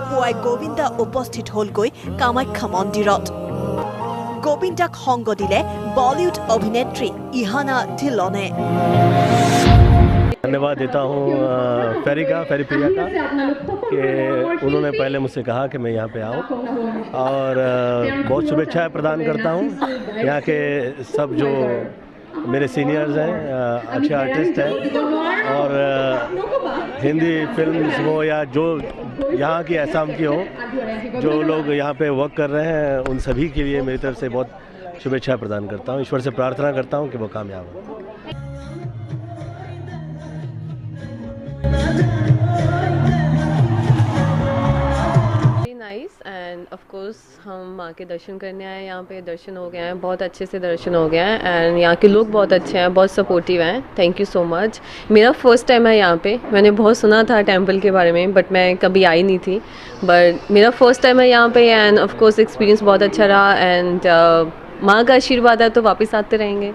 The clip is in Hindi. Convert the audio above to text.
পুৱাই গোবিন্দা উপস্থিত হ'লগৈ কামাখ্যা মন্দিৰত। গোবিন্দাক সংগ দিলে বলিউড অভিনেত্ৰী ইহানা ढिल्लोने। धन्यवाद देता हूँ फेरी प्रिया का कि उन्होंने पहले मुझसे कहा कि मैं यहाँ पे आऊँ, और बहुत शुभेच्छाएं प्रदान करता हूँ। यहाँ के सब जो मेरे सीनियर्स हैं, अच्छे आर्टिस्ट हैं, और हिंदी फिल्म्स हो या जो यहाँ की असम की हो, जो लोग यहाँ पे वर्क कर रहे हैं, उन सभी के लिए मेरी तरफ से बहुत शुभेच्छाएं प्रदान करता हूँ। ईश्वर से प्रार्थना करता हूँ कि वो कामयाब हो। नाइस एंड ऑफ कोर्स हम माँ के दर्शन करने आए, यहाँ पे दर्शन हो गए हैं, बहुत अच्छे से दर्शन हो गया है एंड यहाँ के लोग बहुत अच्छे हैं, बहुत सपोर्टिव हैं। Thank you so much. मेरा फर्स्ट टाइम है यहाँ पे, मैंने बहुत सुना था टेंपल के बारे में बट मैं कभी आई नहीं थी, बट मेरा फर्स्ट टाइम है यहाँ पे एंड ऑफ कोर्स एक्सपीरियंस बहुत अच्छा रहा एंड माँ का आशीर्वाद है तो वापस आते रहेंगे।